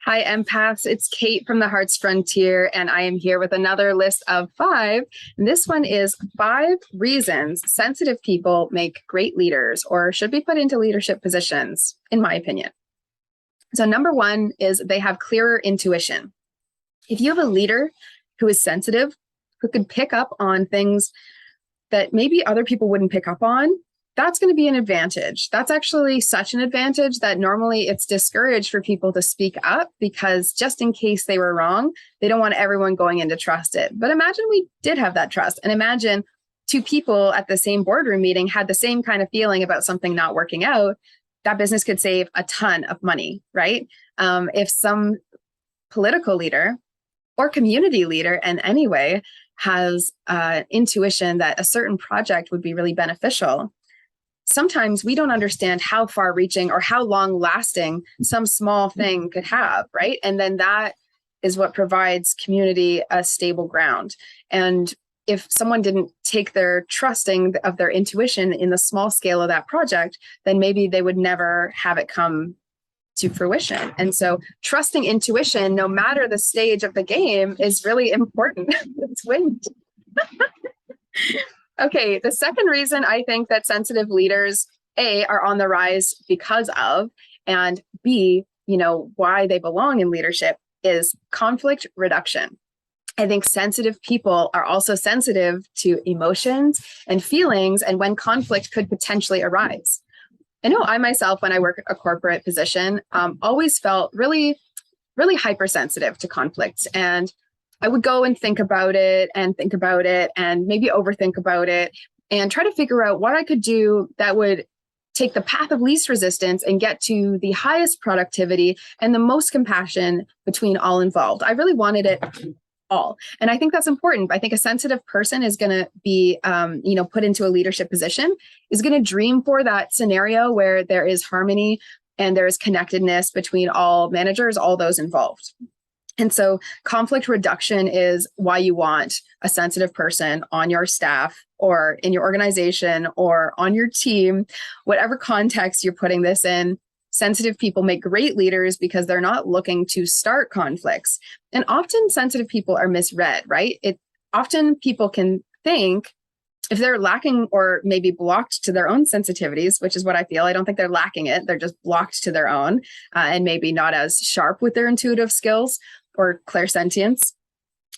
Hi, empaths. It's Kate from the Heart's Frontier, and I am here with another list of 5. And this one is 5 reasons sensitive people make great leaders or should be put into leadership positions, in my opinion. So, number 1 is they have clearer intuition. If you have a leader who is sensitive, who can pick up on things that maybe other people wouldn't pick up on, that's going to be an advantage. That's actually such an advantage that normally it's discouraged for people to speak up because just in case they were wrong, they don't want everyone going in to trust it. But imagine we did have that trust, and imagine 2 people at the same boardroom meeting had the same kind of feeling about something not working out. That business could save a ton of money, right? If some political leader or community leader in any way has intuition that a certain project would be really beneficial, sometimes we don't understand how far reaching or how long lasting some small thing could have, right? And then that is what provides community a stable ground. And if someone didn't take their trusting of their intuition in the small scale of that project, then maybe they would never have it come to fruition. And so trusting intuition, no matter the stage of the game, is really important. It's wind. Okay, the second reason I think that sensitive leaders, A, are on the rise because of, and B, why they belong in leadership is conflict reduction. I think sensitive people are also sensitive to emotions and feelings and when conflict could potentially arise. I know I myself, when I work a corporate position, always felt really, really hypersensitive to conflicts. And I would go and think about it and maybe overthink about it and try to figure out what I could do that would take the path of least resistance and get to the highest productivity and the most compassion between all involved. I really wanted it all. And I think that's important. I think a sensitive person is going to be, put into a leadership position, is going to dream for that scenario where there is harmony and there is connectedness between all managers, all those involved. And so conflict reduction is why you want a sensitive person on your staff or in your organization or on your team, whatever context you're putting this in. Sensitive people make great leaders because they're not looking to start conflicts. And often sensitive people are misread, right? Often people can think if they're lacking or maybe blocked to their own sensitivities, which is what I feel. I don't think they're lacking it. They're just blocked to their own and maybe not as sharp with their intuitive skills or clairsentience.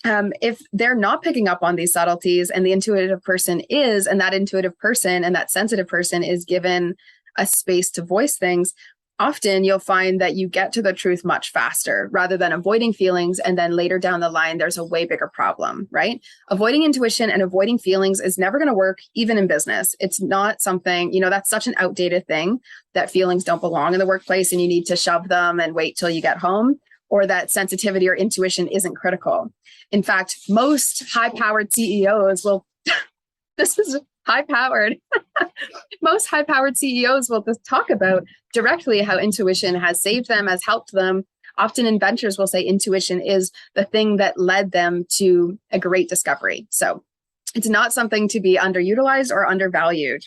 If they're not picking up on these subtleties and the intuitive person is, and that intuitive person and that sensitive person is given a space to voice things, often you'll find that you get to the truth much faster rather than avoiding feelings. And then later down the line, there's a way bigger problem, right? Avoiding intuition and avoiding feelings is never going to work, even in business. It's not something, that's such an outdated thing that feelings don't belong in the workplace and you need to shove them and wait till you get home, or that sensitivity or intuition isn't critical. In fact, most high-powered CEOs will, this is high-powered, most high-powered CEOs will just talk about directly how intuition has saved them, has helped them. Often inventors will say intuition is the thing that led them to a great discovery. So it's not something to be underutilized or undervalued.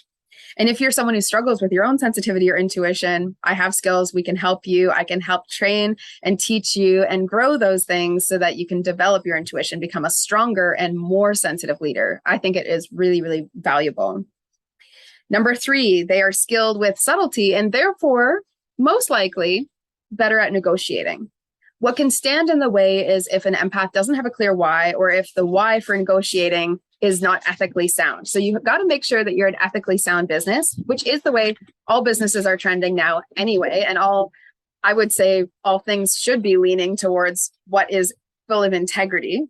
And if you're someone who struggles with your own sensitivity or intuition, I have skills. We can help you. I can help train and teach you and grow those things so that you can develop your intuition, become a stronger and more sensitive leader. I think it is really, really valuable. Number 3, they are skilled with subtlety and therefore most likely better at negotiating. What can stand in the way is if an empath doesn't have a clear why, or if the why for negotiating is not ethically sound. So you've got to make sure that you're an ethically sound business, which is the way all businesses are trending now anyway. And I would say all things should be leaning towards what is full of integrity.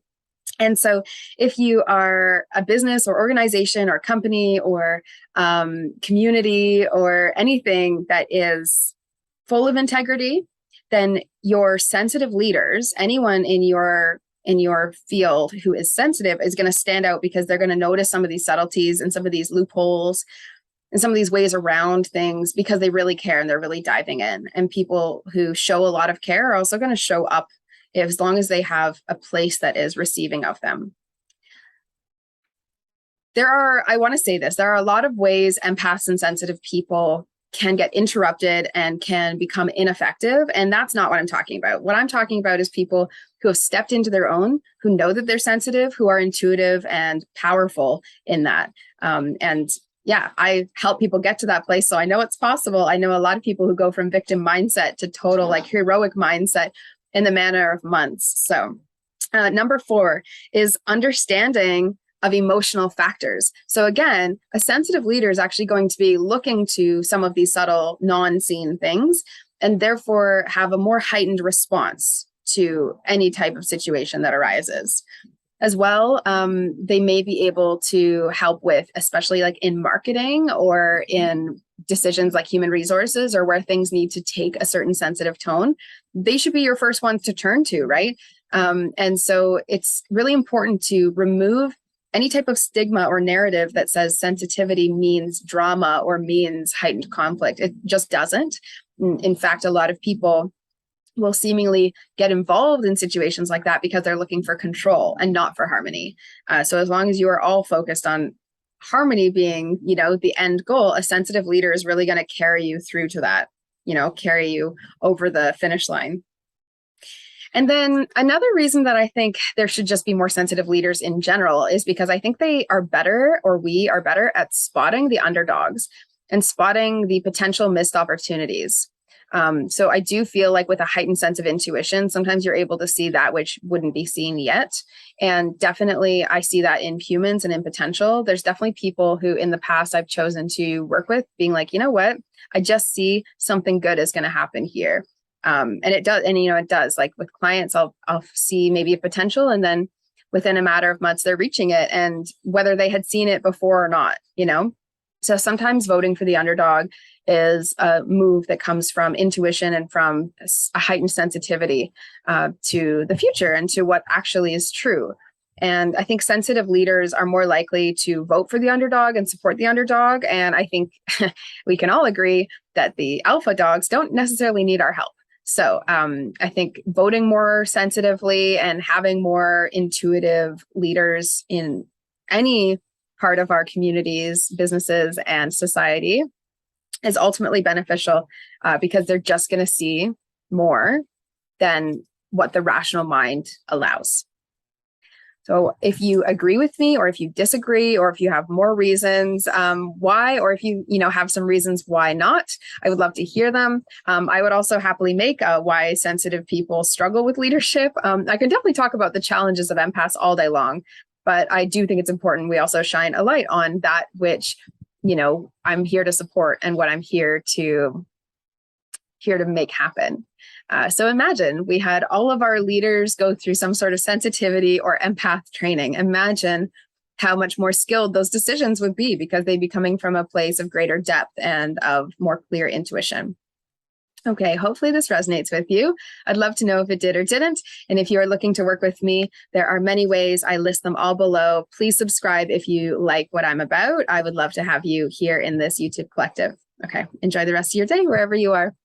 And so if you are a business or organization or company or community or anything that is full of integrity, then your sensitive leaders, anyone in your field who is sensitive, is going to stand out because they're going to notice some of these subtleties and some of these loopholes and some of these ways around things because they really care and they're really diving in. And people who show a lot of care are also going to show up as long as they have a place that is receiving of them. I want to say this, there are a lot of ways empaths and sensitive people can get interrupted and can become ineffective. And that's not what I'm talking about. What I'm talking about is people who have stepped into their own, who know that they're sensitive, who are intuitive and powerful in that. And yeah, I help people get to that place. So I know it's possible. I know a lot of people who go from victim mindset to total like heroic mindset in the matter of months. So number 4 is understanding of emotional factors. So again, a sensitive leader is actually going to be looking to some of these subtle non-seen things and therefore have a more heightened response to any type of situation that arises. As well, they may be able to help with, especially like in marketing or in decisions like human resources or where things need to take a certain sensitive tone. They should be your first ones to turn to, right? And so it's really important to remove any type of stigma or narrative that says sensitivity means drama or means heightened conflict. It just doesn't. In fact, a lot of people will seemingly get involved in situations like that because they're looking for control and not for harmony. So as long as you are all focused on harmony being, the end goal, a sensitive leader is really going to carry you through to that, carry you over the finish line. And then another reason that I think there should just be more sensitive leaders in general is because I think they are better, or we are better at spotting the underdogs and spotting the potential missed opportunities. So I do feel like with a heightened sense of intuition, sometimes you're able to see that which wouldn't be seen yet. And definitely I see that in humans and in potential. There's definitely people who in the past I've chosen to work with being like, you know what, I just see something good is going to happen here. And it does. And, it does. Like with clients, I'll see maybe a potential and then within a matter of months, they're reaching it. And whether they had seen it before or not, So sometimes voting for the underdog is a move that comes from intuition and from a heightened sensitivity to the future and to what actually is true. And I think sensitive leaders are more likely to vote for the underdog and support the underdog. And I think we can all agree that the alpha dogs don't necessarily need our help. So I think voting more sensitively and having more intuitive leaders in any part of our communities, businesses, and society is ultimately beneficial because they're just going to see more than what the rational mind allows. So if you agree with me, or if you disagree, or if you have more reasons why, or if you have some reasons why not, I would love to hear them. I would also happily make why sensitive people struggle with leadership. I can definitely talk about the challenges of empaths all day long, but I do think it's important we also shine a light on that which I'm here to support and what I'm here to make happen. So imagine we had all of our leaders go through some sort of sensitivity or empath training. Imagine how much more skilled those decisions would be because they'd be coming from a place of greater depth and of more clear intuition. Okay, hopefully this resonates with you. I'd love to know if it did or didn't. And if you are looking to work with me, there are many ways. I list them all below. Please subscribe if you like what I'm about. I would love to have you here in this YouTube collective. Okay, enjoy the rest of your day wherever you are.